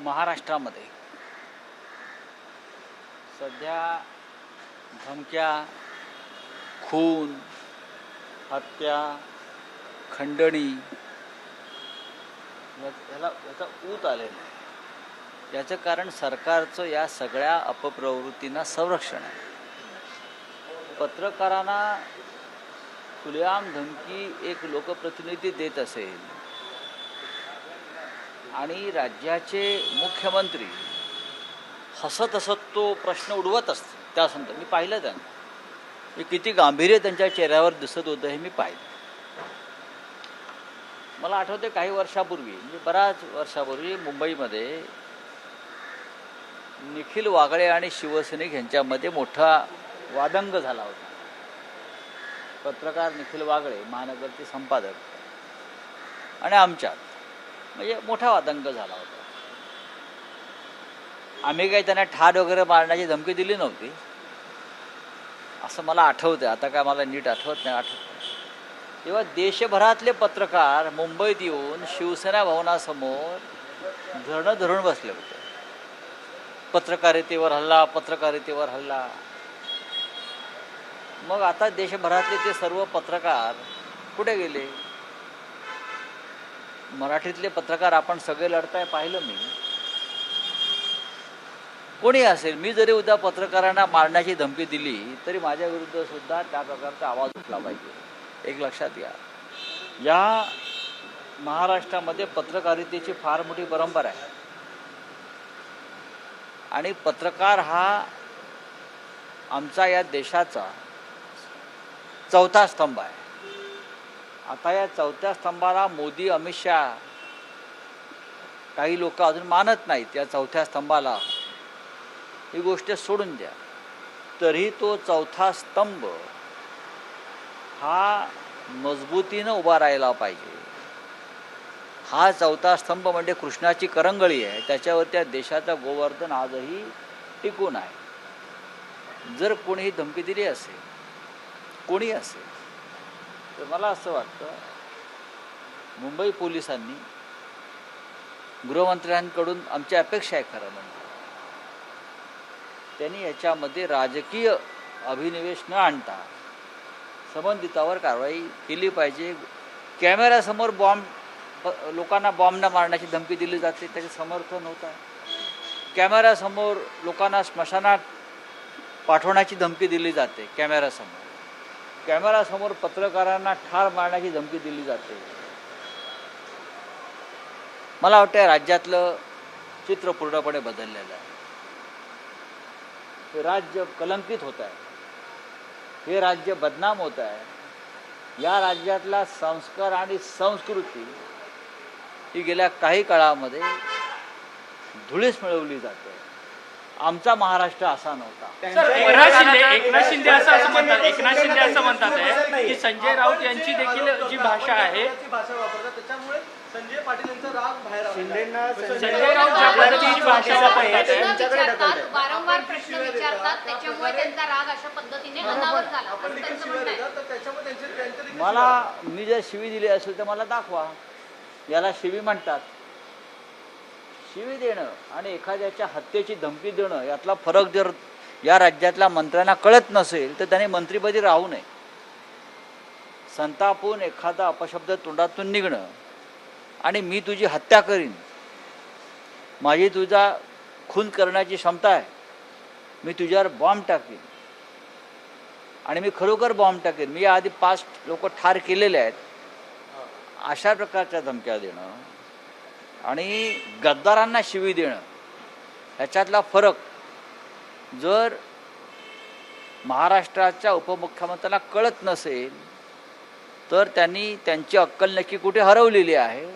महाराष्ट्रामध्ये सध्या धमक्या, खून, हत्या, खंडणी याचा ऊत आलेला आहे. याचं कारण सरकारचं या सगळ्या अपप्रवृत्तींना संरक्षण आहे. पत्रकारांना खुलेआम धमकी एक लोकप्रतिनिधी देत असेल आणि राज्याचे मुख्यमंत्री हसत हसत तो प्रश्न उडवत असते त्या संदर्भात मी पाहिलं त्यांना, मी किती गांभीर्य त्यांच्या चेहऱ्यावर दिसत होतं हे मी पाहिलं. मला आठवते काही वर्षापूर्वी, म्हणजे बऱ्याच वर्षापूर्वी मुंबईमध्ये निखिल वागळे आणि शिवसैनिक यांच्यामध्ये मोठा वादंग झाला होता. पत्रकार निखिल वागळे महानगरचे संपादक आणि आमच्यात म्हणजे मोठा वादंग झाला होता. आम्ही काही त्यांना ठार वगैरे मारण्याची धमकी दिली नव्हती असं मला आठवतं. आता काय मला नीट आठवत नाही. तेव्हा देशभरातले पत्रकार मुंबईत येऊन शिवसेना भवनासमोर धरणं धरून बसले होते. पत्रकारितेवर हल्ला, पत्रकारितेवर हल्ला. मग आता देशभरातले ते सर्व पत्रकार कुठे गेले? मराठीतले पत्रकार आपण सगळे लढताय पाहिलं मी. कोणी असेल, मी जरी उद्या पत्रकारांना मारण्याची धमकी दिली तरी माझ्या विरुद्ध सुद्धा त्या प्रकारचा आवाज उठला पाहिजे. एक लक्षात घ्या, या महाराष्ट्रामध्ये पत्रकारितेची फार मोठी परंपरा आहे आणि पत्रकार हा आमचा या देशाचा चौथा स्तंभ आहे. आता या चौथ्या स्तंभाला मोदी, अमित शहा, काही लोक अजून मानत नाहीत. या चौथ्या स्तंभाला ही गोष्ट सोडून द्या, तरी तो चौथा स्तंभ हा मजबूतीनं उभा राहायला पाहिजे. हा चौथा स्तंभ म्हणजे कृष्णाची करंगळी आहे, त्याच्यावर त्या देशाचं गोवर्धन आजही टिकून आहे. जर कोणीही धमकी दिली असेल, कोणी असेल, तर मला असं वाटतं मुंबई पोलिसांनी, गृहमंत्र्यांकडून आमची अपेक्षा आहे खरं म्हणजे त्यांनी याच्यामध्ये राजकीय अभिनिवेश न आणता संबंधितावर कारवाई केली पाहिजे. कॅमेऱ्यासमोर लोकांना बॉम्ब न मारण्याची धमकी दिली जाते, त्याचे समर्थन होत आहे. कॅमेऱ्यासमोर लोकांना स्मशानात पाठवण्याची धमकी दिली जाते, कॅमेऱ्यासमोर पत्रकारांना ठार मारण्याची धमकी दिली जाते. मला वाटतं राज्यातलं चित्र पूर्णपणे बदललेलं आहे. हे राज्य कलंकित होत आहे, हे राज्य बदनाम होत आहे. या राज्यातला संस्कार आणि संस्कृती ही गेल्या काही काळामध्ये धुळीस मिळवली जाते. आमचा महाराष्ट्र असा नव्हता. एकनाथ शिंदे असं म्हणतात की संजय राऊत यांची देखील जी भाषा आहे भाषा वापरतात, त्याच्यामुळे संजय पाटील यांचा राग बाहेर संजय राऊत ज्या पद्धतीची भाषा वापरतात, वारंवार प्रश्न विचारतात, त्याच्यामुळे त्यांचा राग अशा पद्धतीने अनावर झाला. मला, मी जर शिवी दिली असेल तर मला दाखवा. याला शिवी म्हणतात. शिवी देणं आणि एखाद्याच्या हत्येची धमकी देणं यातला फरक जर या राज्यातल्या मंत्र्यांना कळत नसेल तर त्याने मंत्रिपदी राहू नये. संतापून एखादा अपशब्द तोंडातून निघणं आणि मी तुझी हत्या करीन, माझी तुझा खून करण्याची क्षमता आहे, मी तुझ्यावर बॉम्ब टाकीन आणि मी खरोखर बॉम्ब टाकेन, मी आधी 5 लोक ठार केलेले आहेत, अशा प्रकारच्या धमक्या देणं आणि गद्दारांना शिवी देणं ह्याच्यातला फरक जर महाराष्ट्राच्या उपमुख्यमंत्र्यांना कळत नसेल तर त्यांनी त्यांची अक्कल नक्की कुठे हरवलेली आहे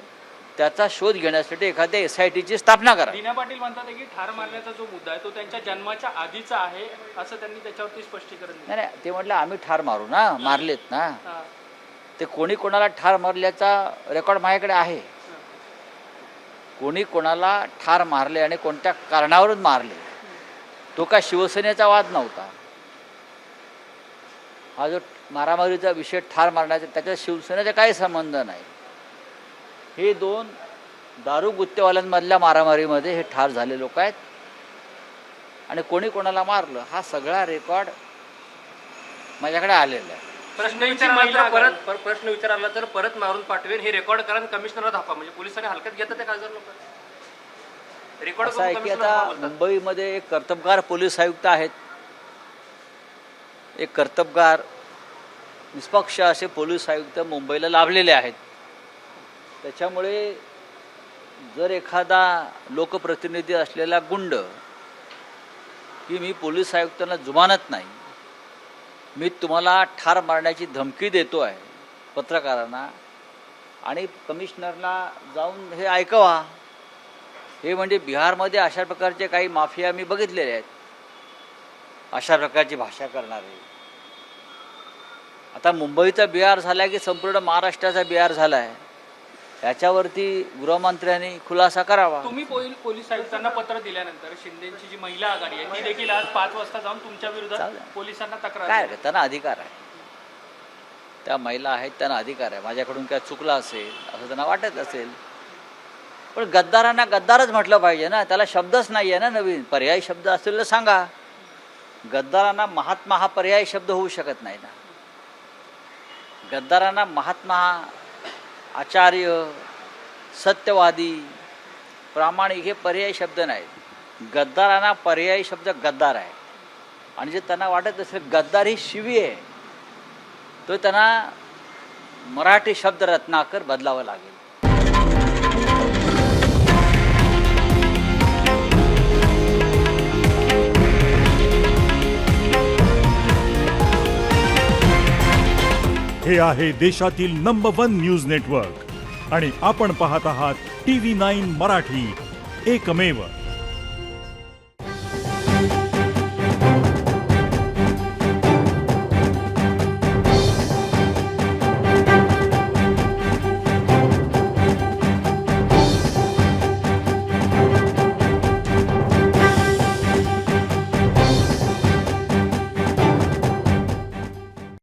त्याचा शोध घेण्यासाठी एखाद्या SITची स्थापना करा. दीना पाटील म्हणतात की ठार मारण्याचा जो मुद्दा आहे तो त्यांच्या जन्माच्या आधीचा आहे असं त्यांनी त्याच्यावरती स्पष्टीकरण दिलं. नाही, ते म्हटलं आम्ही ठार मारू ना, मारलेत ना. ते कोणी कोणाला ठार मारल्याचा रेकॉर्ड माझ्याकडे आहे. कोणी कोणाला ठार मारले आणि कोणत्या कारणावरून मारले, तो काय शिवसेनेचा वाद नव्हता. हा जो मारामारीचा विषय ठार मारण्याचा, त्याच्यात शिवसेनेचा काही संबंध नाही. हे 2 दारू गुत्तेवाल्यांमधल्या मारामारीमध्ये हे ठार झाले लोक आहेत आणि कोणी कोणाला मारलं हा सगळा रेकॉर्ड माझ्याकडे आलेला आहे. प्रश्न विचारला प्रश्न विचारला तर परत मारून पाठवेन हे रेकॉर्ड करा आणि कमिशनरला दाखवा. म्हणजे पोलिसांनी हलक्यात घेतात ते खासदार लोक रेकॉर्ड असं आहे की आता मुंबईमध्ये एक कर्तबगार पोलीस आयुक्त आहेत, एक कर्तबगार निष्पक्ष असे पोलीस आयुक्त मुंबईला लाभलेले आहेत. त्याच्यामुळे जर एखादा लोकप्रतिनिधी असलेला गुंड की मी पोलीस आयुक्तांना जुमानत नाही, मी तुम्हाला ठार मारण्याची धमकी देतो आहे पत्रकारांना आणि कमिशनरला जाऊन हे ऐकवा, हे म्हणजे बिहारमध्ये अशा प्रकारचे काही माफिया मी बघितलेले आहेत, अशा प्रकारची भाषा करणारे. आता मुंबईचा बिहार झाला की संपूर्ण महाराष्ट्राचा बिहार झाला आहे, याच्यावरती गृहमंत्र्यांनी खुलासा करावा. तुम्ही पोलीस आयुक्तांना पत्र दिल्यानंतर शिंदेची जी महिला आघाडी आहे ती देखील आज 5 वाजता जाऊन तुमच्या विरोधात चालेल. पोलिसांना तक्रार काय दिली. त्यांना अधिकार आहे, त्या महिला आहेत त्यांना अधिकार आहे. माझ्याकडून काय चुकलं असेल असं त्यांना वाटत असेल, पण गद्दारांना गद्दारच म्हटलं पाहिजे ना, त्याला शब्दच नाही आहे ना नवीन. पर्यायी शब्द असेल तर सांगा. गद्दारांना महात्मा हा पर्यायी शब्द होऊ शकत नाही ना. गद्दारांना महात्मा, आचार्य, सत्यवादी, प्रामाणिक हे पर्यायी शब्द नाहीत. गद्दारांना पर्यायी शब्द गद्दार आहे. आणि जे त्यांना वाटत असेल गद्दार ही शिवी आहे, तो त्यांना मराठी शब्द रत्नाकर बदलावं लागेल. हे आहे देशातील नंबर 1 न्यूज नेटवर्क आणि आपण पाहत आहात TV9 मराठी, एकमेव.